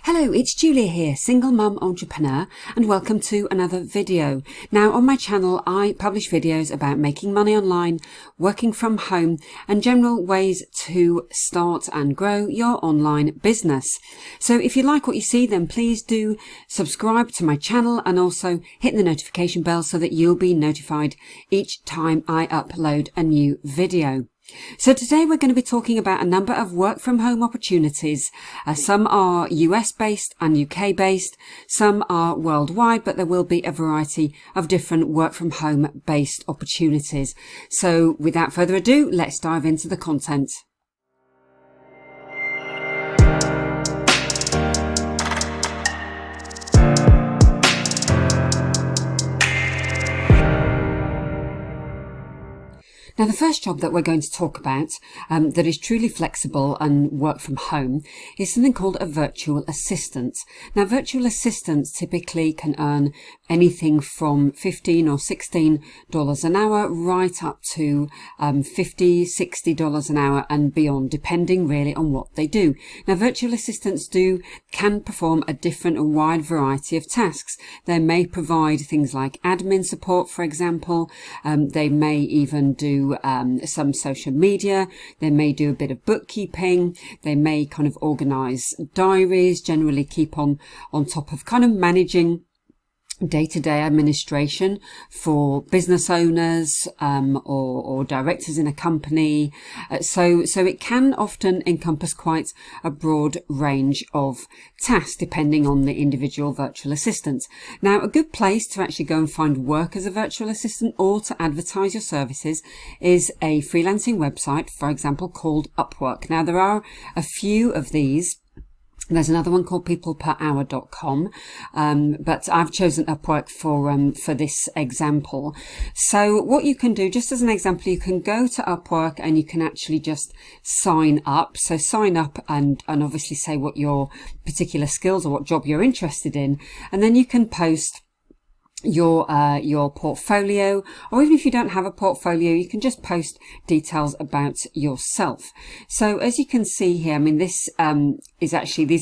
Hello, it's Julia here, single mum entrepreneur, and welcome to another video. Now on my channel I publish videos about making money online, working from home, and general ways to start and grow your online business. So if you like what you see, then please do subscribe to my channel and also hit the notification bell so that you'll be notified each time I upload a new video. So today we're going to be talking about a number of work from home opportunities. Some are US based and UK based, some are worldwide, but there will be a variety of different work from home based opportunities. So without further ado, let's dive into the content. Now, the first job that we're going to talk about that is truly flexible and work from home is something called a virtual assistant. Now, virtual assistants typically can earn anything from $15 or $16 an hour right up to $50, $60 an hour and beyond, depending really on what they do. Now, virtual assistants can perform a different and wide variety of tasks. They may provide things like admin support, for example. They may even do some social media. They may do a bit of bookkeeping. They may kind of organize diaries, generally keep on top of kind of managing day-to-day administration for business owners or directors in a company. So it can often encompass quite a broad range of tasks depending on the individual virtual assistant. Now, a good place to actually go and find work as a virtual assistant or to advertise your services is a freelancing website, for example, called Upwork. Now, there are a few of these. There's another one called peopleperhour.com, but I've chosen Upwork for this example. So what you can do, just as an example, you can go to Upwork and you can actually just sign up. So sign up and obviously say what your particular skills or what job you're interested in, and then you can post your portfolio, or even if you don't have a portfolio, you can just post details about yourself. So as you can see here, I mean, this these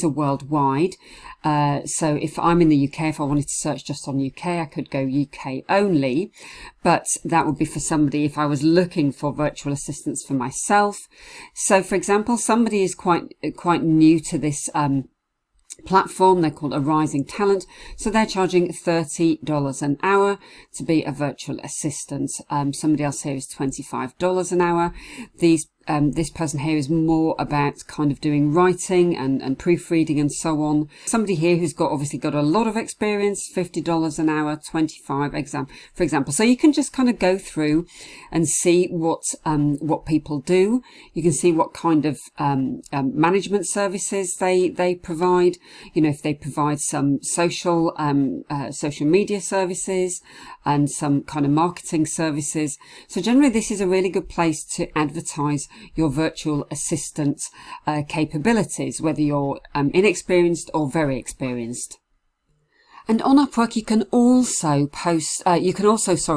are worldwide. So if I'm in the UK, if I wanted to search just on UK, I could go UK only, but that would be for somebody if I was looking for virtual assistants for myself. So for example, somebody is quite new to this platform. They're called a rising talent, so they're charging $30 an hour to be a virtual assistant. Somebody else here is $25 an hour. This person here is more about kind of doing writing and proofreading and so on. Somebody here who's obviously got a lot of experience, $50 an hour, $25 for example. So you can just kind of go through and see what people do. You can see what kind of management services they provide. You know, if they provide some social media services and some kind of marketing services. So generally, this is a really good place to advertise your virtual assistant capabilities, whether you're inexperienced or very experienced. And on Upwork, you can also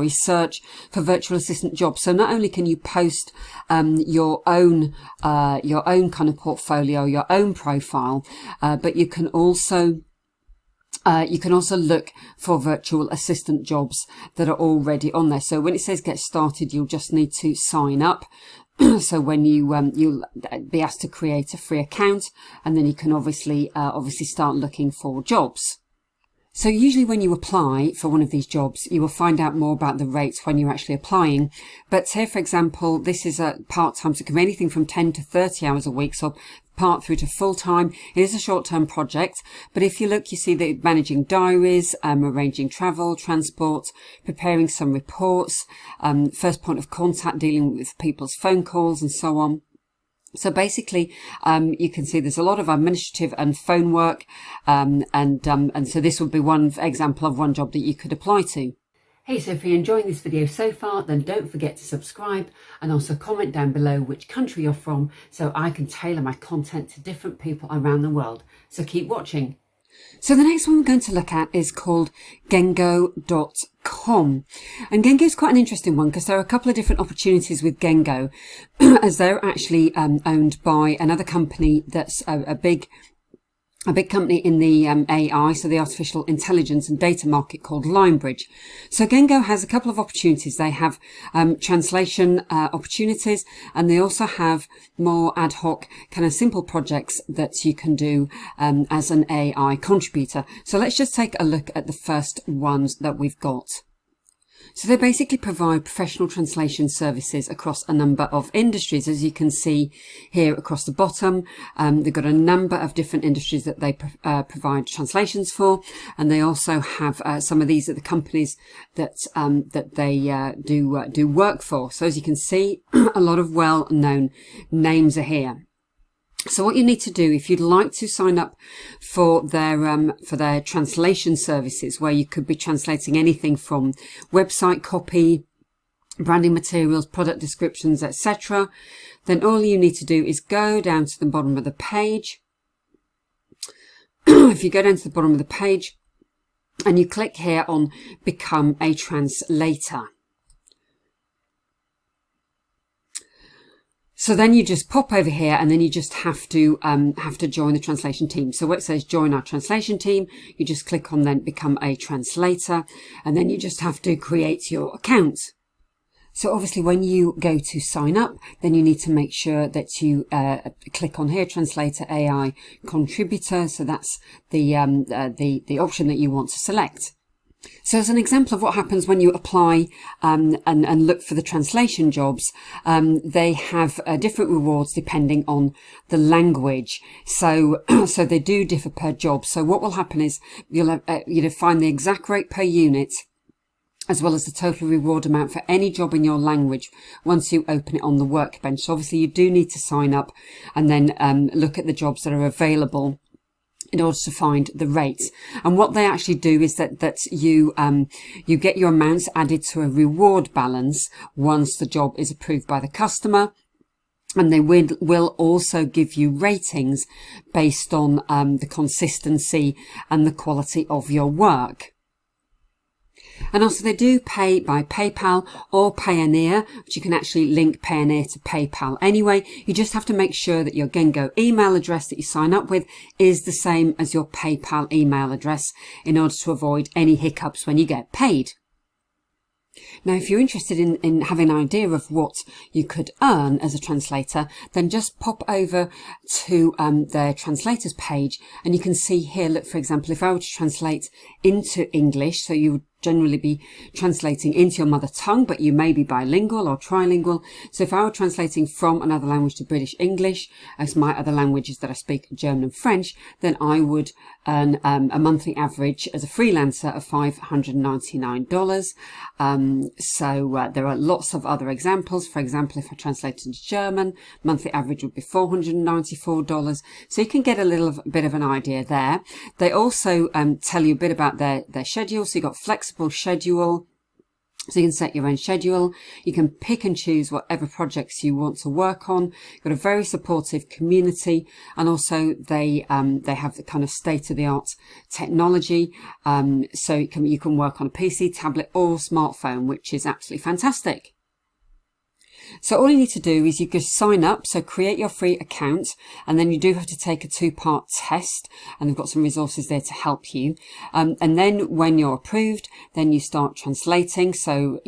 search for virtual assistant jobs. So not only can you post your own kind of portfolio, your own profile, but you can also look for virtual assistant jobs that are already on there. So when it says get started, you'll just need to sign up. So when you'll be asked to create a free account, and then you can obviously start looking for jobs. So usually when you apply for one of these jobs, you will find out more about the rates when you're actually applying. But here, for example, this is a part-time, so it can be anything from 10 to 30 hours a week. So part through to full-time. It is a short-term project, but if you look, you see that managing diaries, arranging travel, transport, preparing some reports, first point of contact, dealing with people's phone calls and so on. So basically, you can see there's a lot of administrative and phone work, and so this would be one example of one job that you could apply to. Hey, so if you're enjoying this video so far, then don't forget to subscribe and also comment down below which country you're from so I can tailor my content to different people around the world. So keep watching. So the next one we're going to look at is called Gengo.com. And Gengo is quite an interesting one because there are a couple of different opportunities with Gengo as they're actually owned by another company that's a big a big company in the AI, so the artificial intelligence and data market, called Linebridge. So Gengo has a couple of opportunities. They have translation opportunities, and they also have more ad hoc kind of simple projects that you can do as an AI contributor. So let's just take a look at the first ones that we've got. So they basically provide professional translation services across a number of industries. As you can see here across the bottom, they've got a number of different industries that they provide translations for, and they also have some of these are the companies that they do work for. So as you can see, a lot of well-known names are here. So what you need to do, if you'd like to sign up for their translation services, where you could be translating anything from website copy, branding materials, product descriptions, etc., then all you need to do is go down to the bottom of the page. If you go down to the bottom of the page and you click here on Become a Translator. So then you just pop over here, and then you just have to join the translation team. So where it says join our translation team, you just click on then Become a Translator, and then you just have to create your account. So obviously when you go to sign up, then you need to make sure that you click on here, Translator AI Contributor. So that's the option that you want to select. So as an example of what happens when you apply and look for the translation jobs, they have different rewards depending on the language. So so they do differ per job. So what will happen is you'll find the exact rate per unit, as well as the total reward amount for any job in your language once you open it on the workbench. So obviously you do need to sign up and then look at the jobs that are available in order to find the rates. And what they actually do is that you get your amounts added to a reward balance once the job is approved by the customer. And they will also give you ratings based on the consistency and the quality of your work. And also they do pay by PayPal or Payoneer, which you can actually link Payoneer to PayPal anyway. You just have to make sure that your Gengo email address that you sign up with is the same as your PayPal email address in order to avoid any hiccups when you get paid. Now, if you're interested in having an idea of what you could earn as a translator, then just pop over to their translators page, and you can see here, look, for example, if I were to translate into English, so you would generally be translating into your mother tongue, but you may be bilingual or trilingual. So if I were translating from another language to British English, as my other languages that I speak, German and French, then I would earn a monthly average as a freelancer of $599. So there are lots of other examples. For example, if I translated into German, monthly average would be $494. So you can get a little bit of an idea there. They also tell you a bit about their schedule. So you've got flexible schedule, so you can set your own schedule. You can pick and choose whatever projects you want to work on. You've got a very supportive community, and also they have the kind of state-of-the-art technology, so you can work on a PC, tablet or smartphone, which is absolutely fantastic. So all you need to do is you just sign up, so create your free account, and then you do have to take a 2-part test, and they've got some resources there to help you. And then when you're approved, then you start translating. So,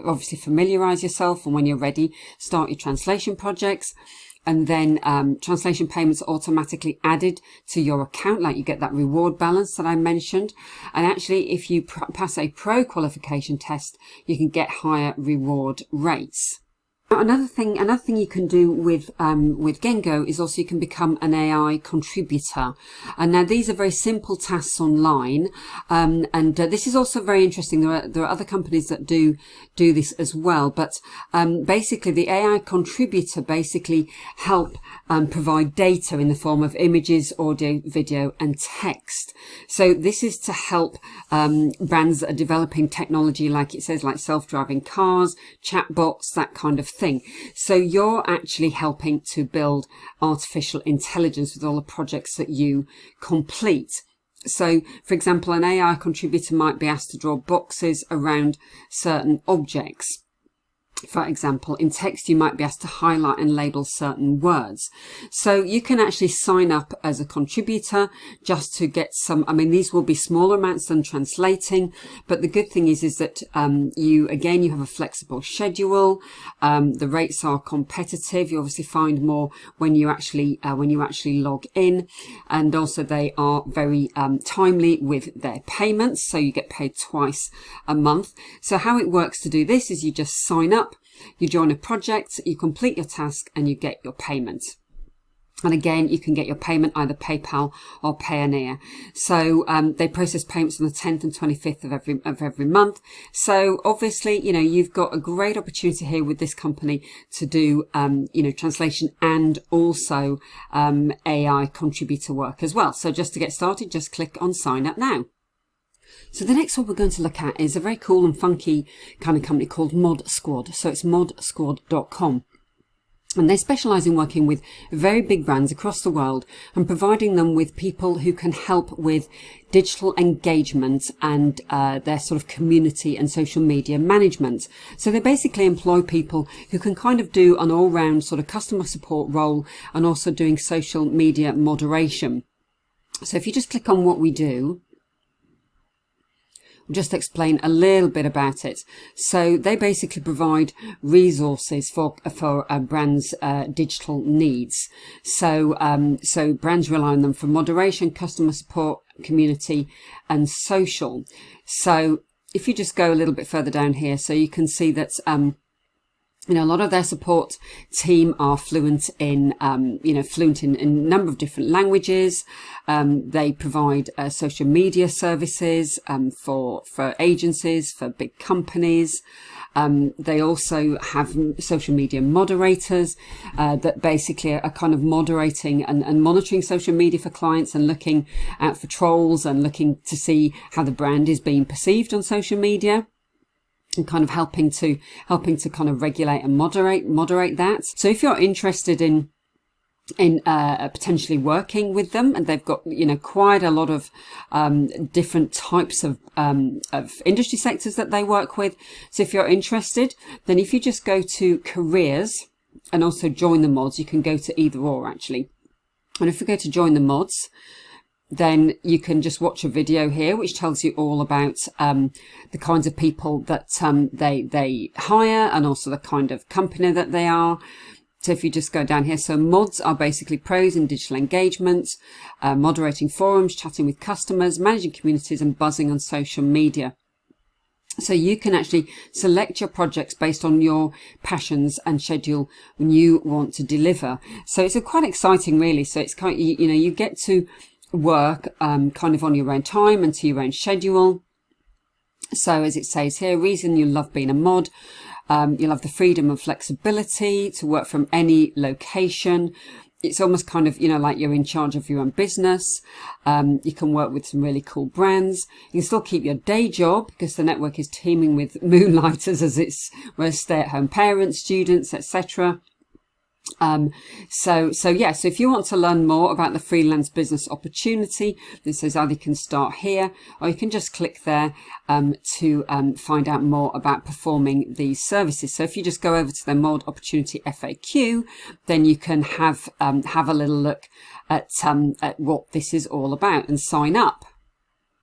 obviously familiarize yourself, and when you're ready, start your translation projects. And then translation payments are automatically added to your account, like you get that reward balance that I mentioned. And actually, if you pass a pro qualification test, you can get higher reward rates. Another thing you can do with Gengo is also you can become an AI contributor. And now these are very simple tasks online, and this is also very interesting. There are other companies that do this as well, but basically the AI contributor basically help provide data in the form of images, audio, video, and text. So this is to help brands that are developing technology, like it says, like self-driving cars, chatbots, that kind of thing. So you're actually helping to build artificial intelligence with all the projects that you complete. So, for example, an AI contributor might be asked to draw boxes around certain objects. For example, in text, you might be asked to highlight and label certain words. So you can actually sign up as a contributor just to get some, I mean, these will be smaller amounts than translating, but the good thing is that you have a flexible schedule. The rates are competitive. You obviously find more when you actually log in, and also they are very timely with their payments. So you get paid twice a month. So how it works to do this is you just sign up. You join a project, you complete your task, and you get your payment. And again, you can get your payment either PayPal or Payoneer. So they process payments on the 10th and 25th of every month. So obviously, you've got a great opportunity here with this company to do, translation and also AI contributor work as well. So just to get started, just click on sign up now. So the next one we're going to look at is a very cool and funky kind of company called Mod Squad. So it's modsquad.com. And they specialize in working with very big brands across the world and providing them with people who can help with digital engagement and their sort of community and social media management. So they basically employ people who can kind of do an all-round sort of customer support role and also doing social media moderation. So if you just click on what we do, just explain a little bit about it. So they basically provide resources for brands' digital needs. So brands rely on them for moderation, customer support, community, and social. So if you just go a little bit further down here, so you can see that a lot of their support team are fluent in a number of different languages. They provide social media services for agencies, for big companies. They also have social media moderators that basically are kind of moderating and monitoring social media for clients and looking out for trolls and looking to see how the brand is being perceived on social media, and kind of helping to kind of regulate and moderate that. So if you're interested in potentially working with them, and they've got quite a lot of different types of industry sectors that they work with. So if you're interested, then if you just go to careers and also join the mods, you can go to either or actually. And if we go to join the mods, then you can just watch a video here which tells you all about the kinds of people that they hire and also the kind of company that they are. So if you just go down here, so mods are basically pros in digital engagement, moderating forums, chatting with customers, managing communities, and buzzing on social media. So you can actually select your projects based on your passions and schedule when you want to deliver. So it's quite exciting, really. So it's kind of, you get to work kind of on your own time and to your own schedule. So as it says here, reason you love being a mod, you'll have the freedom and flexibility to work from any location. It's almost kind of, like you're in charge of your own business. You can work with some really cool brands. You can still keep your day job because the network is teeming with moonlighters we're stay-at-home parents, students, etc. So if you want to learn more about the freelance business opportunity, this says either you can start here or you can just click there to find out more about performing these services. So if you just go over to their mod opportunity FAQ, then you can have a little look at what this is all about and sign up.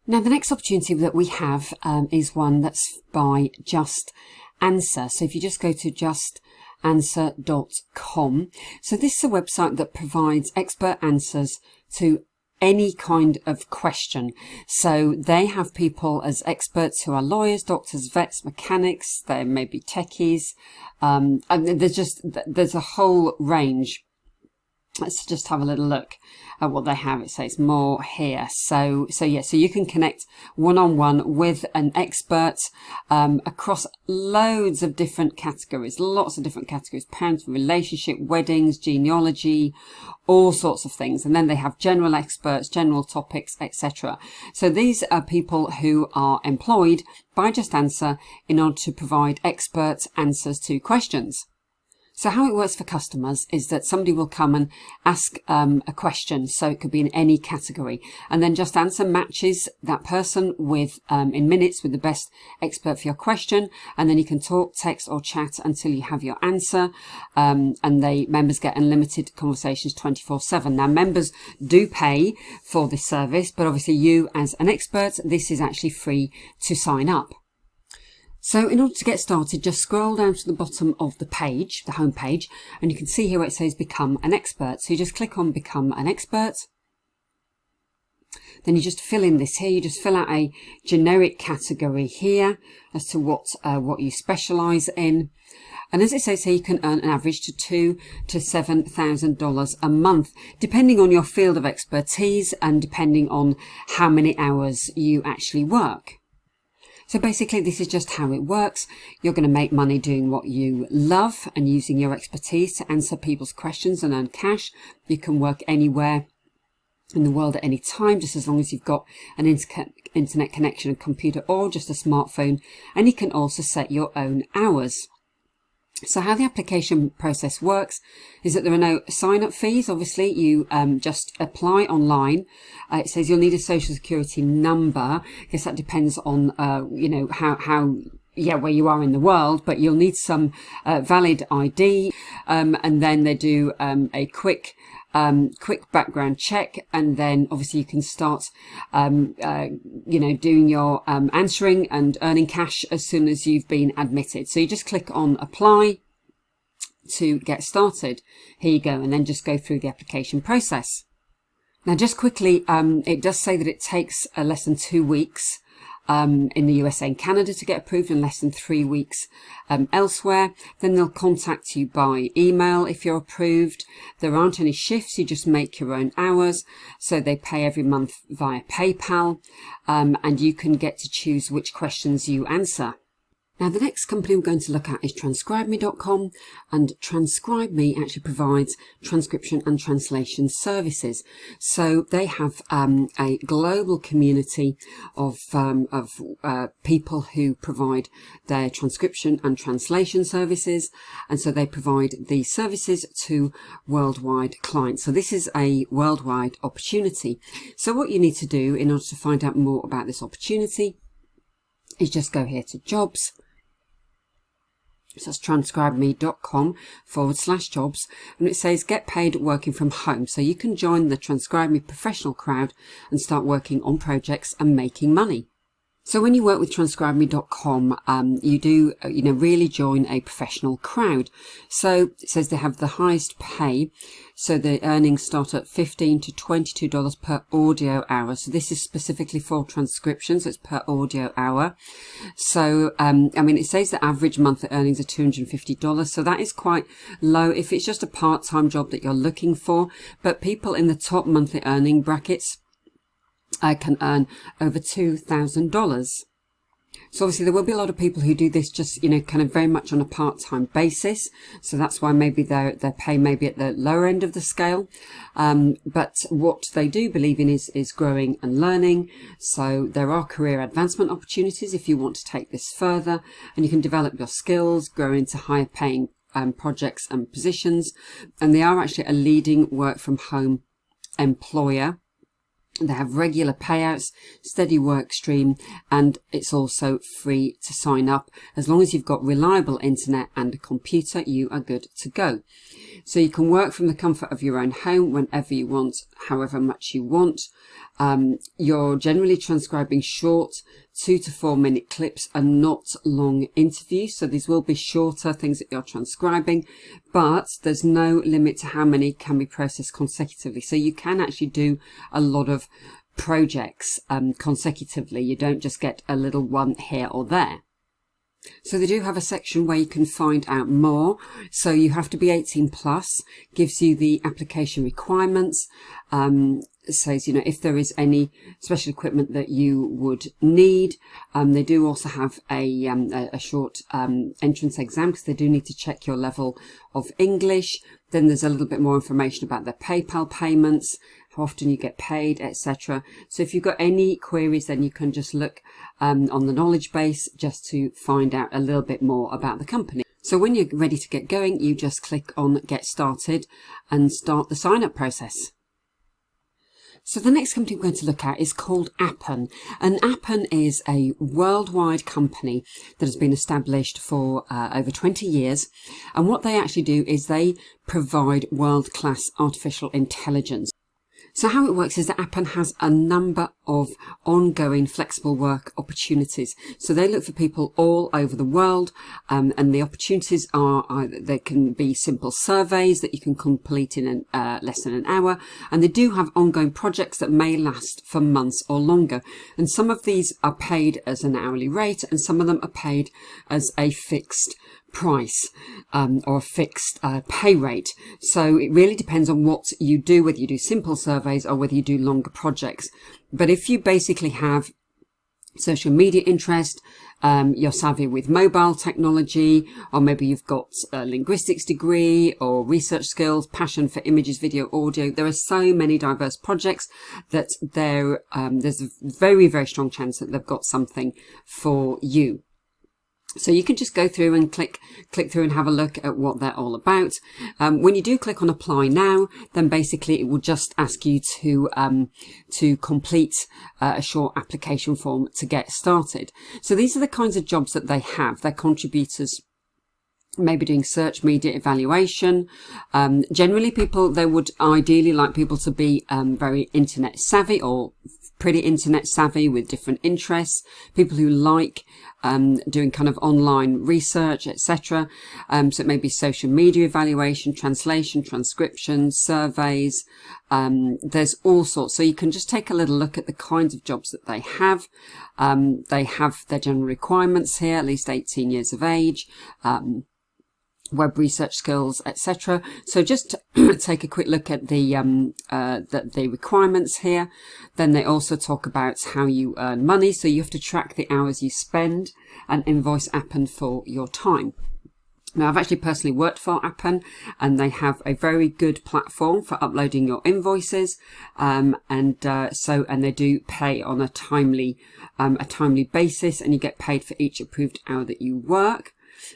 Now the next opportunity that we have is one that's by JustAnswer. So if you just go to JustAnswer.com. So this is a website that provides expert answers to any kind of question. So they have people as experts who are lawyers, doctors, vets, mechanics, they may be techies, and there's a whole range. Let's just have a little look at what they have. It says more here. So you can connect one-on-one with an expert across loads of different categories, lots of different categories, parents, relationship, weddings, genealogy, all sorts of things. And then they have general experts, general topics, etc. So these are people who are employed by JustAnswer in order to provide expert answers to questions. So how it works for customers is that somebody will come and ask a question, so it could be in any category, and then JustAnswer matches that person with in minutes with the best expert for your question, and then you can talk, text or chat until you have your answer, and members get unlimited conversations 24/7. Now members do pay for this service, but obviously you as an expert, this is actually free to sign up. So in order to get started, just scroll down to the bottom of the page, the home page, and you can see here where it says Become an Expert. So you just click on Become an Expert. Then you just fill in this here. You just fill out a generic category here as to what you specialise in. And as it says here, you can earn an average to $2,000 to $7,000 a month, depending on your field of expertise and depending on how many hours you actually work. So basically, this is just how it works. You're going to make money doing what you love and using your expertise to answer people's questions and earn cash. You can work anywhere in the world at any time, just as long as you've got an internet connection, a computer, or just a smartphone. And you can also set your own hours. So how the application process works is that there are no sign-up fees. Obviously, you just apply online. It says you'll need a social security number. I guess that depends on, you know, where you are in the world, but you'll need some valid ID. And then they do a quick background check, and then obviously you can start you know, doing your answering and earning cash as soon as you've been admitted. So you just click on apply to get started. Here you go, and then just go through the application process. Now just quickly, it does say that it takes less than 2 weeks in the USA and Canada to get approved, and less than 3 weeks elsewhere. Then they'll contact you by email if you're approved. There aren't any shifts, you just make your own hours. So they pay every month via PayPal, and you can get to choose which questions you answer. Now the next company we're going to look at is TranscribeMe.com, and TranscribeMe actually provides transcription and translation services. So they have a global community of people who provide their transcription and translation services, and so they provide these services to worldwide clients. So this is a worldwide opportunity. So what you need to do in order to find out more about this opportunity is just go here to jobs. So that's transcribeme.com/jobs, and it says get paid working from home. So you can join the TranscribeMe professional crowd and start working on projects and making money. So when you work with TranscribeMe.com, you do, you know, really join a professional crowd. So it says they have the highest pay. So the earnings start at $15 to $22 per audio hour. So this is specifically for transcription, so it's per audio hour. So, I mean, it says the average monthly earnings are $250. So that is quite low if it's just a part-time job that you're looking for. But people in the top monthly earning brackets can earn over $2,000. So obviously there will be a lot of people who do this just, you know, kind of very much on a part-time basis. So that's why maybe their pay may be at the lower end of the scale. But what they do believe in is growing and learning. So there are career advancement opportunities if you want to take this further, and you can develop your skills, grow into higher paying projects and positions. And they are actually a leading work from home employer. They have regular payouts, steady work stream, and it's also free to sign up. As long as you've got reliable internet and a computer, you are good to go. So you can work from the comfort of your own home whenever you want, however much you want. You're generally transcribing short 2 to 4 minute clips and not long interviews. So these will be shorter things that you're transcribing, but there's no limit to how many can be processed consecutively. So you can actually do a lot of projects consecutively. You don't just get a little one here or there. So they do have a section where you can find out more. So you have to be 18 plus, gives you the application requirements. It says, you know, if there is any special equipment that you would need. They do also have a short entrance exam, because they do need to check your level of English. Then there's a little bit more information about their PayPal payments, how often you get paid, etc. So if you've got any queries, then you can just look on the knowledge base just to find out a little bit more about the company. So when you're ready to get going, you just click on Get Started and start the sign-up process. So the next company we're going to look at is called Appon, and Appon is a worldwide company that has been established for over 20 years, and what they actually do is they provide world-class artificial intelligence. So how it works is that Appon has a number of ongoing flexible work opportunities. So they look for people all over the world, and the opportunities are they can be simple surveys that you can complete in less than an hour, and they do have ongoing projects that may last for months or longer. And some of these are paid as an hourly rate, and some of them are paid as a fixed price or a fixed pay rate. So it really depends on what you do, whether you do simple surveys or whether you do longer projects. But if you basically have social media interest, you're savvy with mobile technology, or maybe you've got a linguistics degree or research skills, passion for images, video, audio, there are so many diverse projects that there's a very, very strong chance that they've got something for you. So you can just go through and click through and have a look at what they're all about. When you do click on apply now, then basically it will just ask you to complete a short application form to get started. So these are the kinds of jobs that they have. They're contributors, maybe doing search media evaluation. Generally they would ideally like people to be very internet savvy or pretty internet savvy with different interests, people who like doing kind of online research, etc. So it may be social media evaluation, translation, transcription, surveys. There's all sorts. So you can just take a little look at the kinds of jobs that they have. They have their general requirements here, at least 18 years of age. Web research skills, etc. So just take a quick look at the requirements here. Then they also talk about how you earn money. So you have to track the hours you spend and invoice Appon for your time. Now, I've actually personally worked for Appon, and they have a very good platform for uploading your invoices, and they do pay on a timely basis, and you get paid for each approved hour that you work.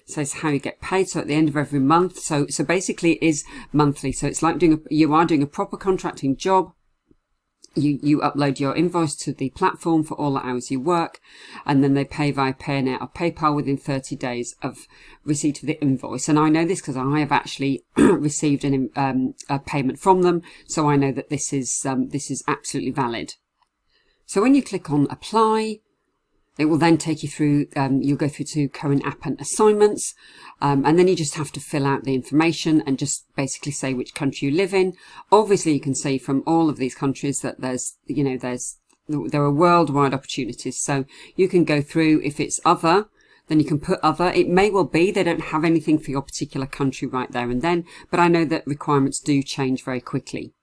So it's how you get paid. So at the end of every month. So basically it is monthly. So it's like you are doing a proper contracting job. You upload your invoice to the platform for all the hours you work, and then they pay via Payoneer or PayPal within 30 days of receipt of the invoice. And I know this because I have actually received a payment from them. So I know that this is absolutely valid. So when you click on apply, it will then take you through, you'll go through to current Appon assignments, and then you just have to fill out the information and just basically say which country you live in. Obviously, you can see from all of these countries that there are worldwide opportunities. So you can go through, if it's other, then you can put other. It may well be they don't have anything for your particular country right there and then, but I know that requirements do change very quickly.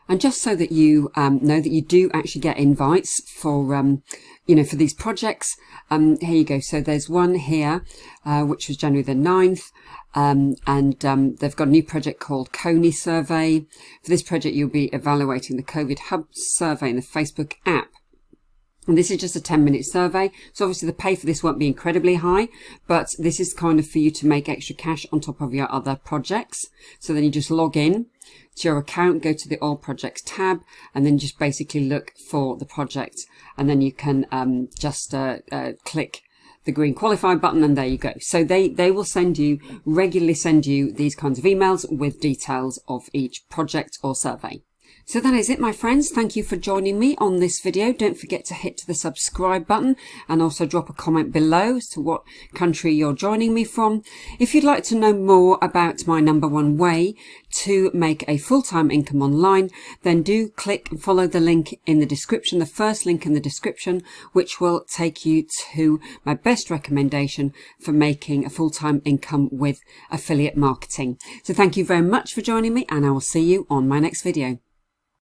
And just so that you know that you do actually get invites for, for these projects, here you go. So there's one here, which was January the 9th, and they've got a new project called Coney Survey. For this project, you'll be evaluating the COVID Hub survey in the Facebook app. And this is just a 10-minute survey. So obviously the pay for this won't be incredibly high, but this is kind of for you to make extra cash on top of your other projects. So then you just log in to your account, go to the All Projects tab, and then just basically look for the project. And then you can just click the green qualify button, and there you go. So they will regularly send you these kinds of emails with details of each project or survey. So that is it, my friends. Thank you for joining me on this video. Don't forget to hit the subscribe button and also drop a comment below as to what country you're joining me from. If you'd like to know more about my #1 way to make a full-time income online, then do click and follow the link in the description, the first link in the description, which will take you to my best recommendation for making a full-time income with affiliate marketing. So thank you very much for joining me, and I will see you on my next video.